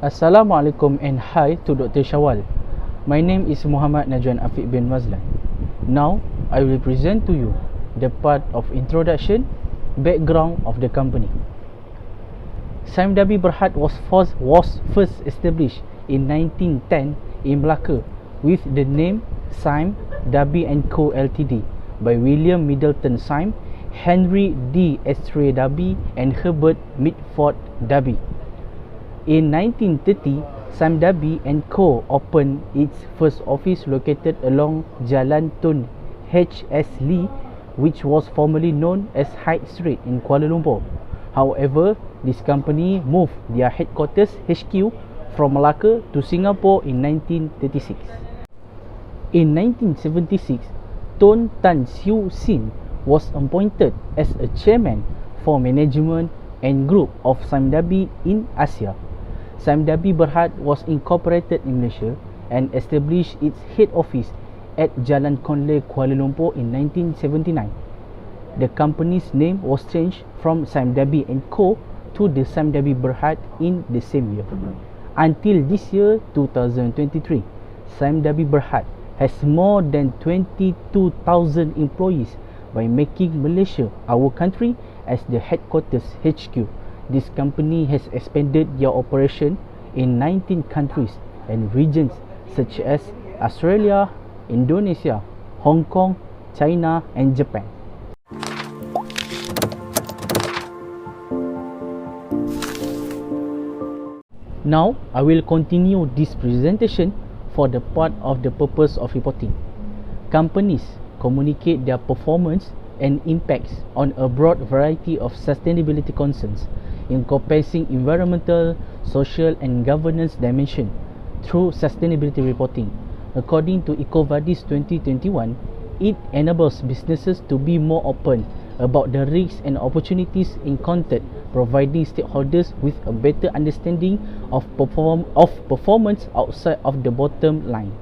Assalamualaikum and hi to Dr. Shawal. My name is Muhammad NAJWAN bin MAZLAN. Now, I will present to you the part of introduction, background of the company. Sime Darby Berhad was first established in 1910 in Melaka with the name Sime Darby & Co. Ltd. by William Middleton Sime, Henry D. Estray Darby and Herbert Mitford Darby. In 1930, Sime Darby & Co. opened its first office located along Jalan Tun H.S. Lee, which was formerly known as Hyde Street in Kuala Lumpur. However, this company moved their headquarters HQ from Melaka to Singapore in 1936. In 1976, Tun Tan Siew Sin was appointed as a chairman for management and group of Sime Darby in Asia. Sime Darby Berhad was incorporated in Malaysia and established its head office at Jalan Conley, Kuala Lumpur in 1979. The company's name was changed from Sime Darby & Co. to the Sime Darby Berhad in the same year. Until this year, 2023, Sime Darby Berhad has more than 22,000 employees by making Malaysia our country as the headquarters HQ. This company has expanded their operation in 19 countries and regions such as Australia, Indonesia, Hong Kong, China and Japan. Now, I will continue this presentation for the part of the purpose of reporting. Companies communicate their performance and impacts on a broad variety of sustainability concerns, encompassing environmental, social and governance dimension through sustainability reporting. According to EcoVadis 2021, it enables businesses to be more open about the risks and opportunities encountered, providing stakeholders with a better understanding of performance outside of the bottom line.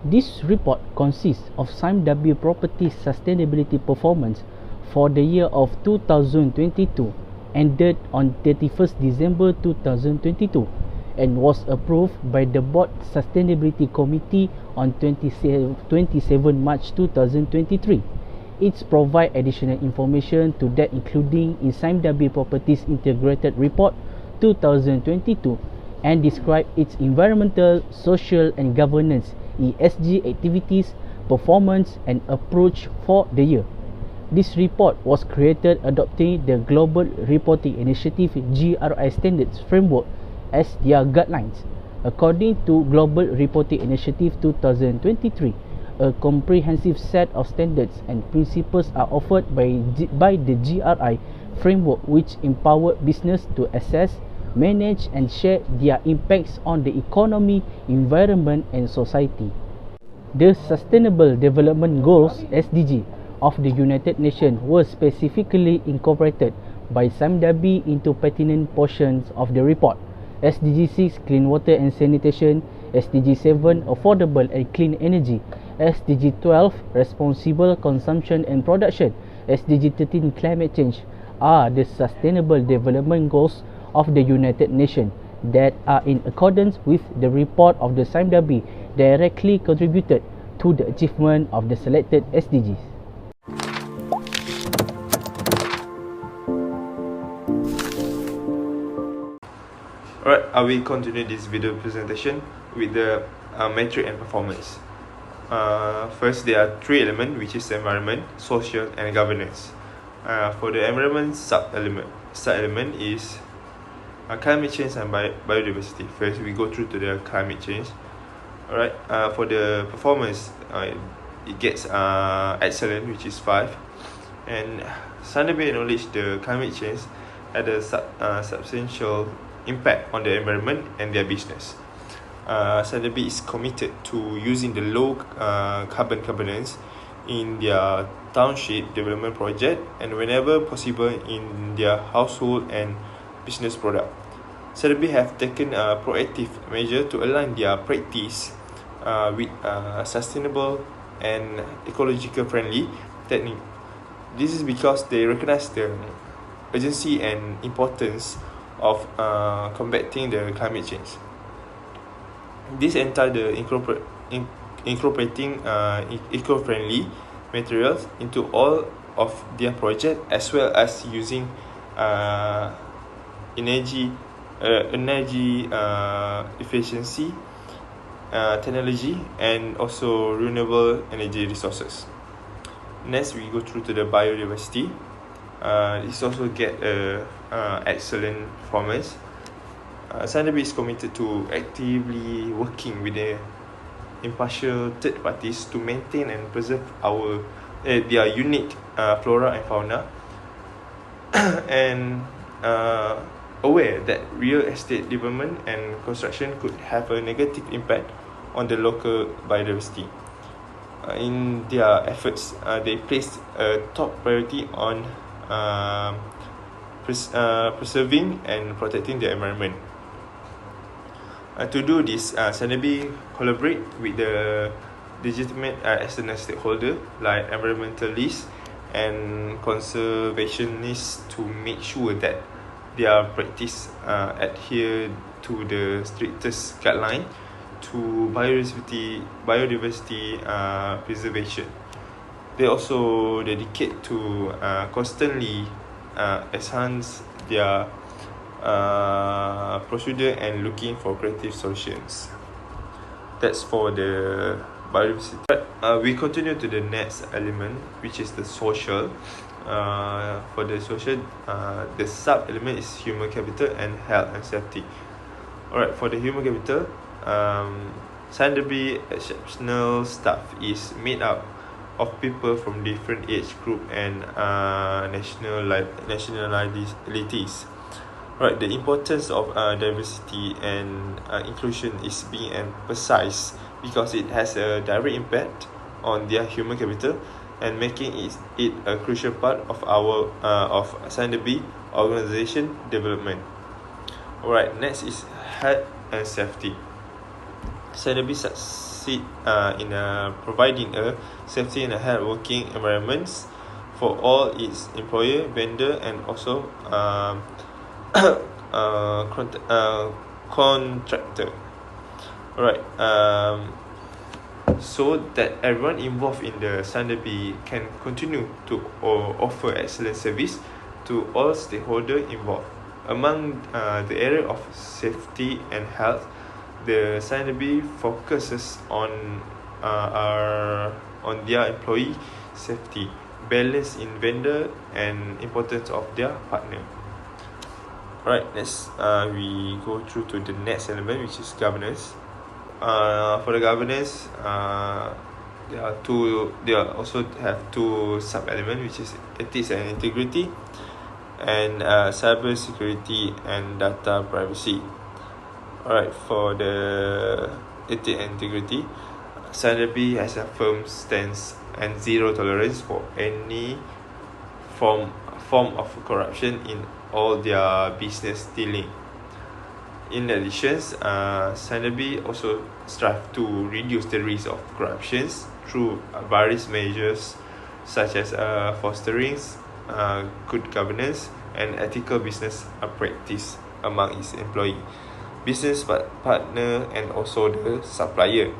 This report consists of Sime Darby Properties sustainability performance for the year of 2022, ended on 31st December 2022 and was approved by the Board Sustainability Committee on 27 March 2023. It provides additional information to that, including in Sime Darby Properties Integrated Report 2022 and describe its environmental, social and governance ESG activities, performance and approach for the year. This report was created adopting the Global Reporting Initiative GRI Standards Framework as their guidelines. According to Global Reporting Initiative 2023, a comprehensive set of standards and principles are offered by the GRI framework, which empower business to assess, manage and share their impacts on the economy, environment and society. The Sustainable Development Goals (SDG) of the United Nations were specifically incorporated by Sime Darby into pertinent portions of the report. SDG 6 Clean Water and Sanitation, SDG 7 Affordable and Clean Energy, SDG 12 Responsible Consumption and Production, SDG 13 Climate Change are the Sustainable Development Goals of the United Nations that are in accordance with the report of the Sime Darby, directly contributed to the achievement of the selected SDGs. Alright, I will continue this video presentation with the metric and performance. First, there are three elements, which is environment, social and governance. For the environment sub-element is climate change and biodiversity. First, we go through to the climate change. Alright, for the performance, it gets excellent, which is 5. And Sime Darby acknowledged the climate change had a substantial impact on the environment and their business. Sime Darby is committed to using the low carbon components in their township development project and whenever possible in their household and business product. Sime Darby have taken a proactive measure to align their practice with sustainable and ecological friendly technique. This is because they recognize the urgency and importance of combating the climate change. This entails the incorporating eco-friendly materials into all of their project, as well as using energy efficiency technology and also renewable energy resources. Next, we go through to the biodiversity. This also get excellent performance. SAHID is committed to actively working with the impartial third parties to maintain and preserve their unique flora and fauna, and aware that real estate development and construction could have a negative impact on the local biodiversity. In their efforts, they placed a top priority on preserving and protecting the environment. To do this, SAHID collaborate with the legitimate external stakeholder like environmentalists and conservationists to make sure that their practice adhere to the strictest guideline to biodiversity preservation. They also dedicate to constantly enhance their procedure and looking for creative solutions. That's for the biodiversity. We continue to the next element, which is the social. For the social, the sub element is human capital and health and safety. Alright, for the human capital, SAHID exceptional staff is made up of people from different age group and nationalities. Right, the importance of diversity and inclusion is being emphasized because it has a direct impact on their human capital and making it a crucial part of our of SAHID organization development. Alright, next is health and safety. SAHID succeed in providing a safety and a health working environments for all its employer, vendor, and also contractor. Alright, so that everyone involved in the SAHID can continue to offer excellent service to all stakeholders involved. Among the area of safety and health, the SAHID focuses on their employee safety, balance in vendor, and importance of their partner. Right, next we go through to the next element, which is governance. For the governance, they also have two sub elements, which is ethics and integrity, and cyber security and data privacy. Alright, for the ethics and integrity, SAHID has a firm stance and zero tolerance for any form of corruption in all their business dealing. In addition, SAHID also strive to reduce the risk of corruptions through various measures such as fostering good governance and ethical business practice among its employee, business partner, and also the supplier.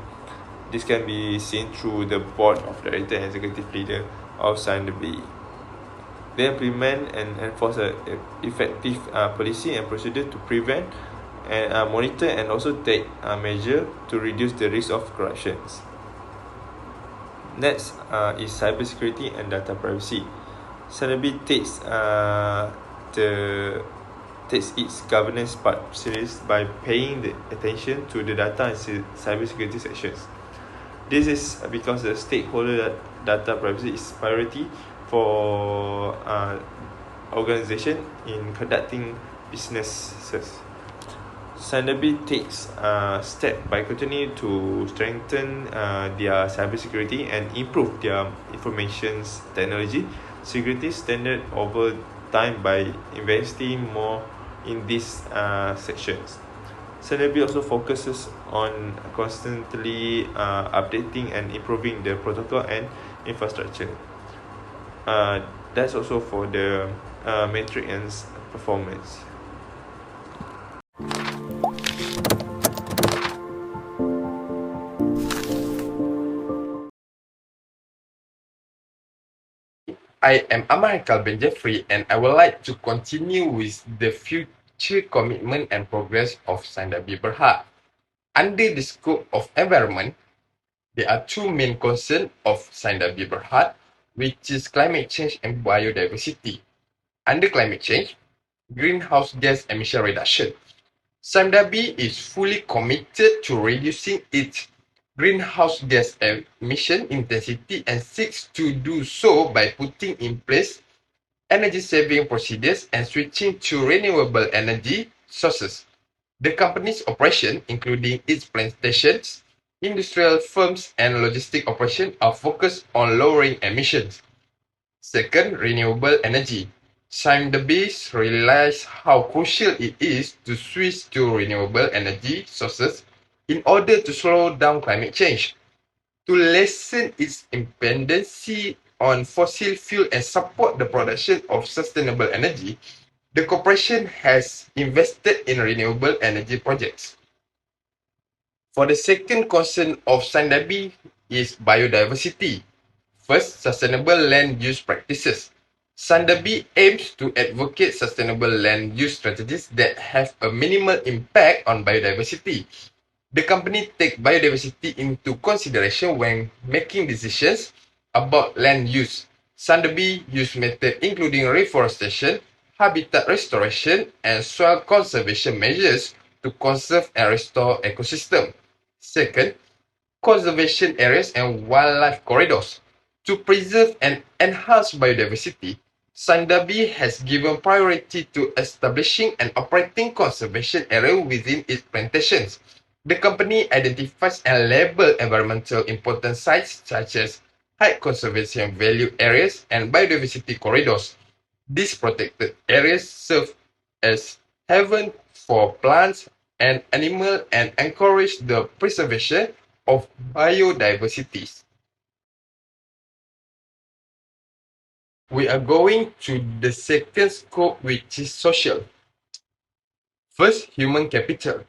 This can be seen through the board of director and executive leader of SAHID. They implement and enforce an effective policy and procedure to prevent and monitor and also take measure to reduce the risk of corruptions. Next is cybersecurity and data privacy. SAHID takes its governance part serious by paying the attention to the data and cybersecurity sections. This is because the stakeholder data privacy is priority for organization in conducting businesses. SAHID takes step by continuing to strengthen their cybersecurity and improve their information technology security standard over time by investing more in these sections. SAHID also focuses on constantly updating and improving the protocol and infrastructure. That's also for the metric and performance. I am AMAR bin JAFREE, and I would like to continue with the future commitment and progress of Sandabi Berhad. Under the scope of environment, there are two main concerns of Sandabi Berhad, which is climate change and biodiversity. Under climate change, greenhouse gas emission reduction. Sandabi is fully committed to reducing its greenhouse gas emission intensity and seeks to do so by putting in place energy-saving procedures and switching to renewable energy sources. The company's operation, including its plantations, industrial firms, and logistic operations, are focused on lowering emissions. Second, renewable energy. Scientists realize how crucial it is to switch to renewable energy sources in order to slow down climate change. To lessen its dependency on fossil fuel and support the production of sustainable energy, the corporation has invested in renewable energy projects. For the second concern of Sandabi is biodiversity. First, sustainable land use practices. Sandabi aims to advocate sustainable land use strategies that have a minimal impact on biodiversity. The company takes biodiversity into consideration when making decisions about land use. Sandabi use methods including reforestation, habitat restoration, and soil conservation measures to conserve and restore ecosystem. Second, conservation areas and wildlife corridors. To preserve and enhance biodiversity, Sandabi has given priority to establishing and operating conservation area within its plantations. The company identifies and labels environmental important sites such as high conservation value areas and biodiversity corridors. These protected areas serve as haven for plants and animals and encourage the preservation of biodiversity. We are going to the second scope, which is social. First, human capital.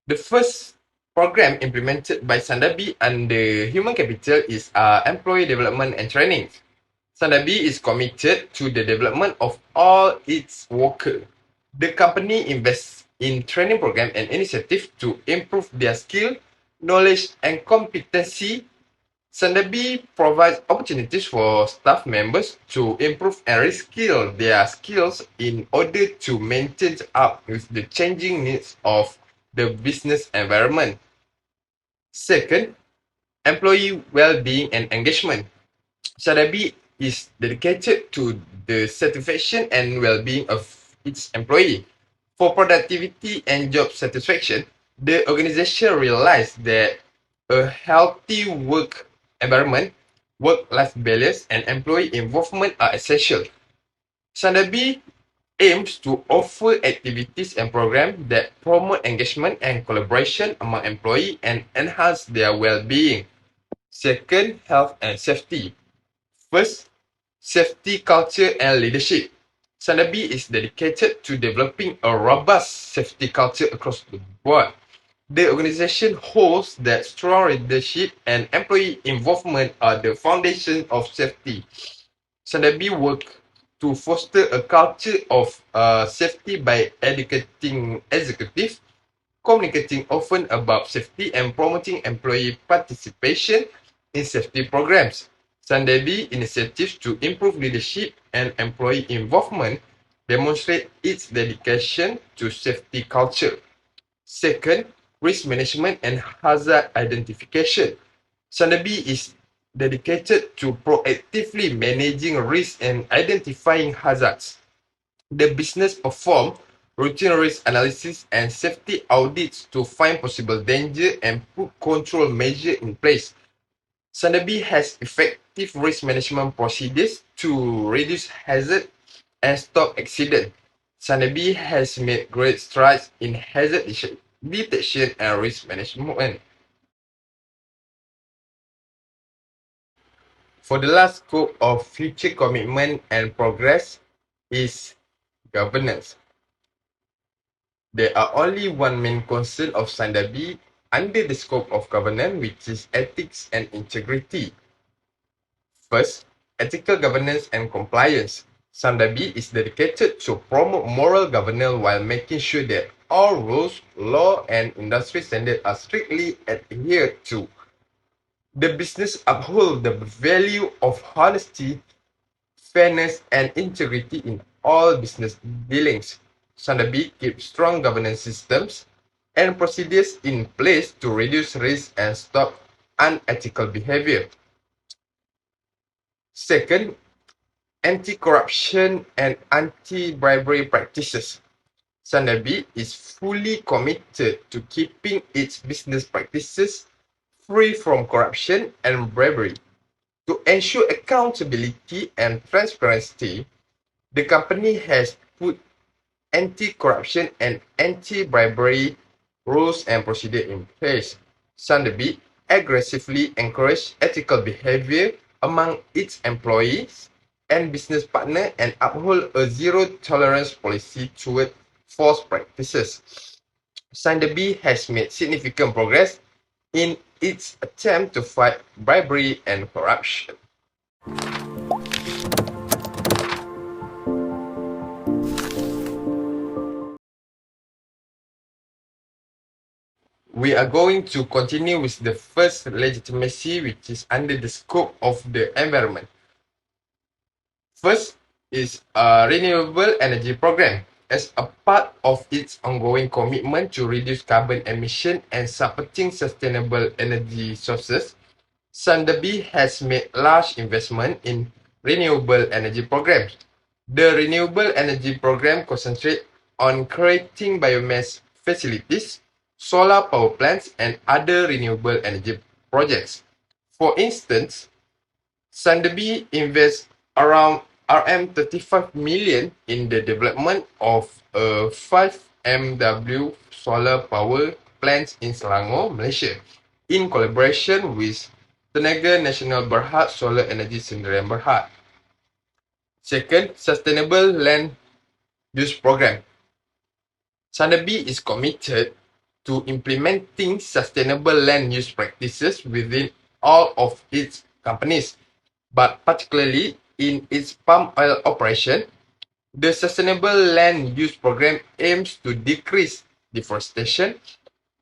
The first program implemented by Sandabi under human capital is employee development and training. Sandabi is committed to the development of all its workers. The company invests in training programs and initiatives to improve their skill, knowledge, and competency. Sandabi provides opportunities for staff members to improve and reskill their skills in order to maintain up with the changing needs of the business environment. Second, employee well-being and engagement. Sandabi is dedicated to the satisfaction and well-being of its employee. For productivity and job satisfaction, the organization realized that a healthy work environment, work-life balance, and employee involvement are essential. Sandabi aims to offer activities and programs that promote engagement and collaboration among employees and enhance their well-being. Second, health and safety. First, safety culture and leadership. Sandabi is dedicated to developing a robust safety culture across the board. The organization holds that strong leadership and employee involvement are the foundation of safety. Sandabi works to foster a culture of safety by educating executives, communicating often about safety, and promoting employee participation in safety programs. Sandabi initiatives to improve leadership and employee involvement demonstrate its dedication to safety culture. Second, risk management and hazard identification. Sandabi is dedicated to proactively managing risk and identifying hazards. The business performs routine risk analysis and safety audits to find possible danger and put control measures in place. Sandabi has effective risk management procedures to reduce hazard and stop accident. Sandabi has made great strides in hazard detection and risk management. For the last scope of future commitment and progress is governance. There are only one main concern of Sandabi under the scope of governance, which is ethics and integrity. First, ethical governance and compliance. Sandabi is dedicated to promote moral governance while making sure that all rules, law, and industry standards are strictly adhered to. The business uphold the value of honesty, fairness, and integrity in all business dealings. Sandabi keeps strong governance systems and procedures in place to reduce risk and stop unethical behavior. Second, anti-corruption and anti-bribery practices. Sandabi is fully committed to keeping its business practices free from corruption and bribery. To ensure accountability and transparency, the company has put anti-corruption and anti-bribery rules and procedures in place. Sandabi aggressively encourages ethical behavior among its employees and business partners and uphold a zero-tolerance policy toward false practices. Sandabi has made significant progress in its attempt to fight bribery and corruption. We are going to continue with the first legitimacy, which is under the scope of the environment. First is a renewable energy program. As a part of its ongoing commitment to reduce carbon emission and supporting sustainable energy sources, Sandabi has made large investment in renewable energy programs. The renewable energy program concentrates on creating biomass facilities, solar power plants, and other renewable energy projects. For instance, Sandabi invests around RM35 million in the development of a 5 MW solar power plant in Selangor, Malaysia, in collaboration with Tenaga Nasional Berhad Solar Energy Sdn Berhad. Second, Sustainable Land Use Program. Sandabi is committed to implementing sustainable land use practices within all of its companies, but particularly in its palm oil operation. The Sustainable Land Use Program aims to decrease deforestation,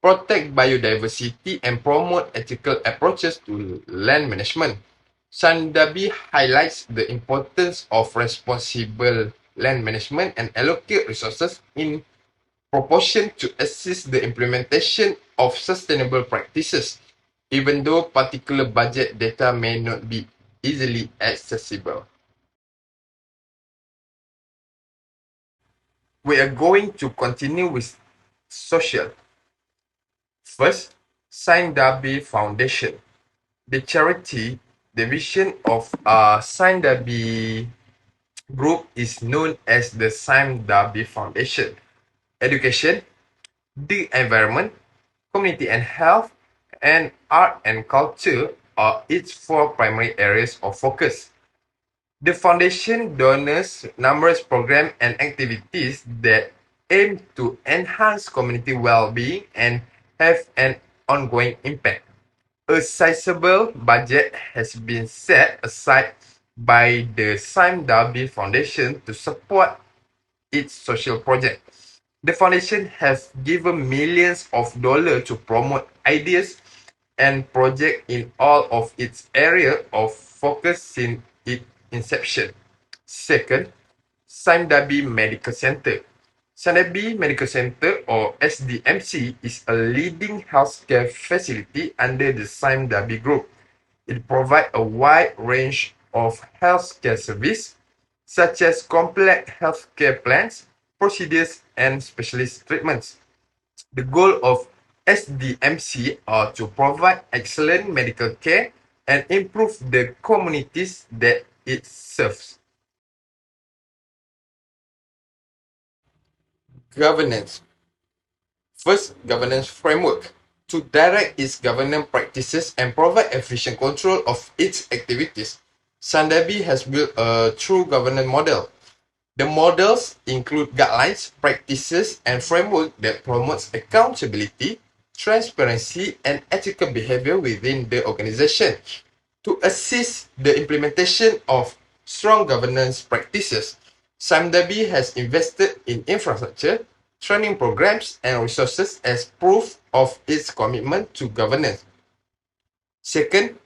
protect biodiversity, and promote ethical approaches to land management. Sandabi highlights the importance of responsible land management and allocate resources in proportion to assist the implementation of sustainable practices, even though particular budget data may not be easily accessible. We are going to continue with social. First, Sandabi Foundation. The charity division of Sandabi Group is known as the Sandabi Foundation. Education, the environment, community and health, and art and culture are its four primary areas of focus. The foundation donors numerous programs and activities that aim to enhance community well-being and have an ongoing impact. A sizable budget has been set aside by the Sandabi Foundation to support its social project. The foundation has given millions of dollars to promote ideas and projects in all of its areas of focus since its inception. Second, Sandabi Medical Center. Sandabi Medical Center, or SDMC, is a leading healthcare facility under the Sandabi Group. It provides a wide range of healthcare services, such as complex healthcare plans, procedures, and specialist treatments. The goal of SDMC are to provide excellent medical care and improve the communities that it serves. Governance. First, governance framework. To direct its governance practices and provide efficient control of its activities, Sandabi has built a true governance model. The models include guidelines, practices, and framework that promotes accountability, transparency, and ethical behavior within the organization. To assist the implementation of strong governance practices, SAMDABI has invested in infrastructure, training programs, and resources as proof of its commitment to governance. Second,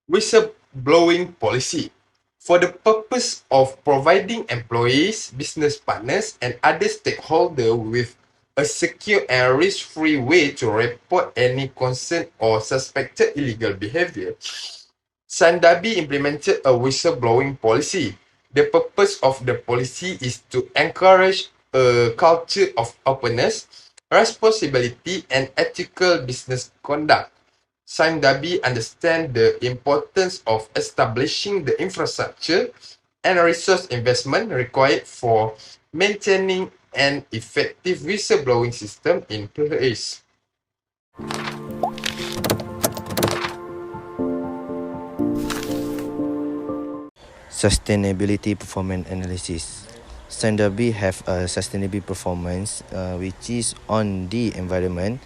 whistleblowing policy. For the purpose of providing employees, business partners, and other stakeholders with a secure and risk-free way to report any concern or suspected illegal behavior, SAMDABI implemented a whistleblowing policy. The purpose of the policy is to encourage a culture of openness, responsibility, and ethical business conduct. SAMDABI understands the importance of establishing the infrastructure and resource investment required for maintaining an effective whistleblowing system in place. Sustainability performance analysis. SAMDABI have a sustainability performance which is on the environment.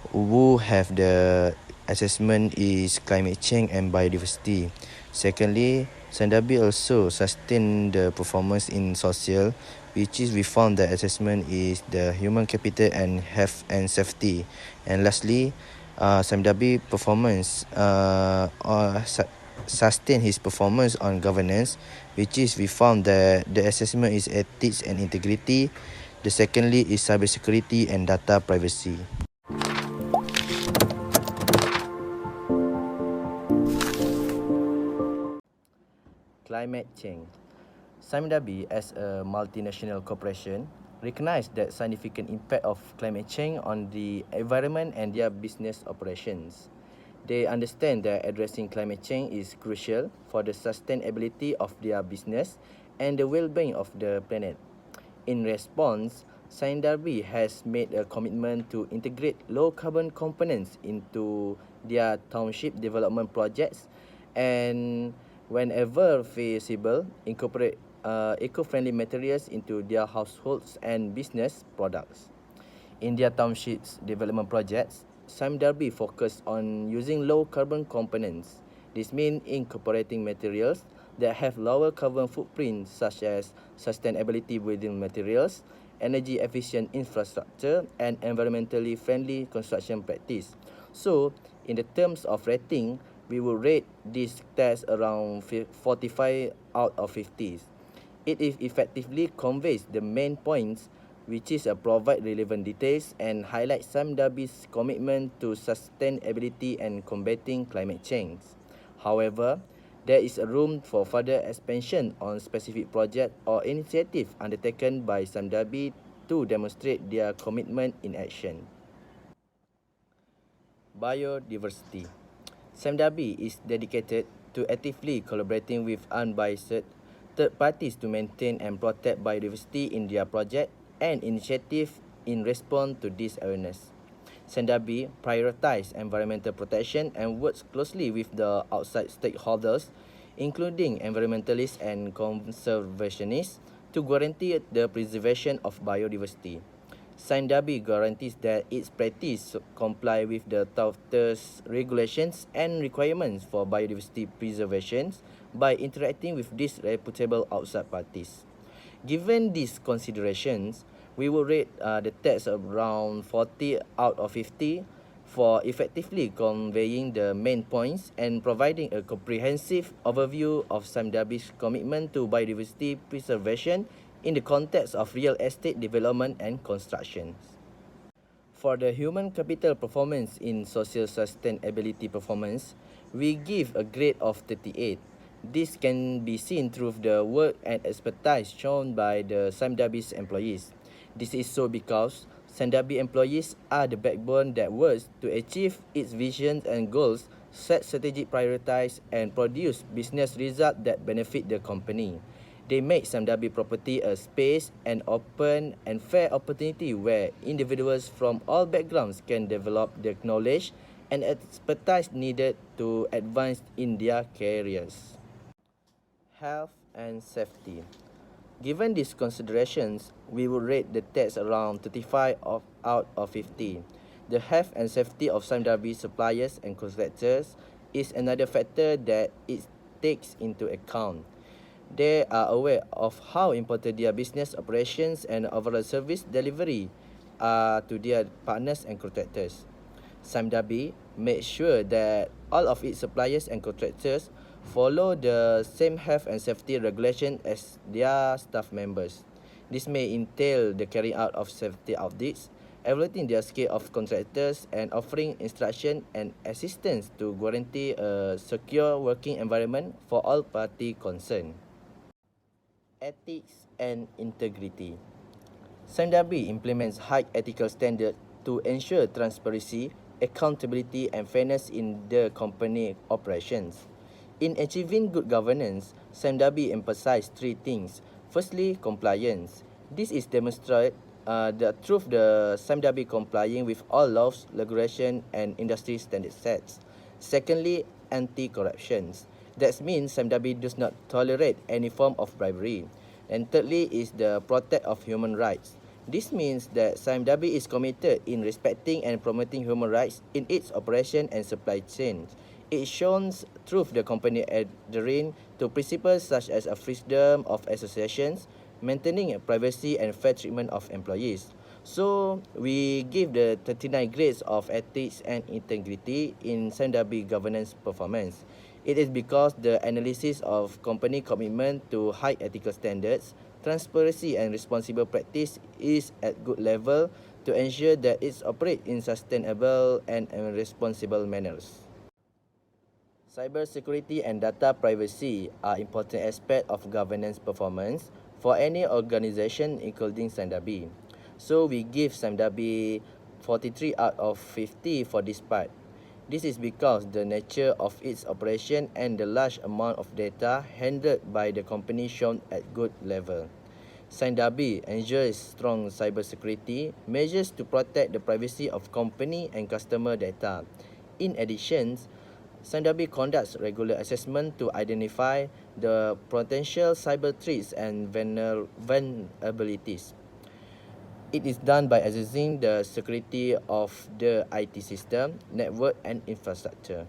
Who have the assessment is climate change and biodiversity. Secondly, SAMDABI also sustain the performance in social, which is we found the assessment is the human capital and health and safety. And lastly, SAMDABI performance sustain his performance on governance, which is we found that the assessment is ethics and integrity. The secondly is cybersecurity and data privacy. Climate change. SAMDABI, as a multinational corporation, recognize that significant impact of climate change on the environment and their business operations. They understand that addressing climate change is crucial for the sustainability of their business and the well-being of the planet. In response, SAMDABI has made a commitment to integrate low-carbon components into their township development projects and, whenever feasible, incorporate eco-friendly materials into their households and business products. In their townships development projects, SAMDABI focus on using low-carbon components. This means incorporating materials that have lower carbon footprint, such as sustainability within materials, energy-efficient infrastructure, and environmentally friendly construction practice. So, in the terms of rating, we will rate this test around 45 out of 50. It effectively conveys the main points, which is provide relevant details and highlight SAMDABI's commitment to sustainability and combating climate change. However, there is a room for further expansion on specific project or initiative undertaken by SAMDABI to demonstrate their commitment in action. Biodiversity. SAMDABI is dedicated to actively collaborating with unbiased third parties to maintain and protect biodiversity in their project and initiative in response to this awareness. SAMDABI prioritizes environmental protection and works closely with the outside stakeholders, including environmentalists and conservationists, to guarantee the preservation of biodiversity. SAMDABI guarantees that its practice comply with the toughest regulations and requirements for biodiversity preservation by interacting with these reputable outside parties. Given these considerations, we will rate the text around 40 out of 50 for effectively conveying the main points and providing a comprehensive overview of SAMDABI's commitment to biodiversity preservation in the context of real estate development and construction. For the human capital performance in social sustainability performance, we give a grade of 38. This can be seen through the work and expertise shown by the SAMDABI's employees. This is so because SAMDABI employees are the backbone that works to achieve its visions and goals, set strategic priorities, and produce business results that benefit the company. They make SAMDABI property a space, an open and fair opportunity where individuals from all backgrounds can develop the knowledge and expertise needed to advance in their careers. Health and safety. Given these considerations, we will rate the text around 35 out of 50. The health and safety of SAMDABI suppliers and contractors is another factor that it takes into account. They are aware of how important their business operations and overall service delivery are to their partners and contractors. SAMDABI makes sure that all of its suppliers and contractors follow the same health and safety regulation as their staff members. This may entail the carrying out of safety audits, evaluating their scale of contractors, and offering instruction and assistance to guarantee a secure working environment for all parties concerned. Ethics and integrity. SAMDABI implements high ethical standards to ensure transparency, accountability, and fairness in the company operations. In achieving good governance, SAMDABI emphasizes three things. Firstly, compliance. This is demonstrated through the SAMDABI complying with all laws, regulation, and industry standard sets. Secondly, anti-corruption. That means SAMDABI does not tolerate any form of bribery. And thirdly is the protect of human rights. This means that SAMDABI is committed in respecting and promoting human rights in its operation and supply chain. It shows through the company adhering to principles such as a freedom of associations, maintaining privacy and fair treatment of employees. So we give the 39 grades of ethics and integrity in SAMDABI governance performance. It is because the analysis of company commitment to high ethical standards, transparency and responsible practice is at good level to ensure that it operates in sustainable and responsible manners. Cybersecurity and data privacy are important aspects of governance performance for any organization including SAMDABI. So we give SAMDABI 43 out of 50 for this part. This is because the nature of its operation and the large amount of data handled by the company shown at good level. SAMDABI ensures strong cybersecurity measures to protect the privacy of company and customer data. In addition, SAMDABI conducts regular assessment to identify the potential cyber threats and vulnerabilities. It is done by assessing the security of the IT system, network, and infrastructure.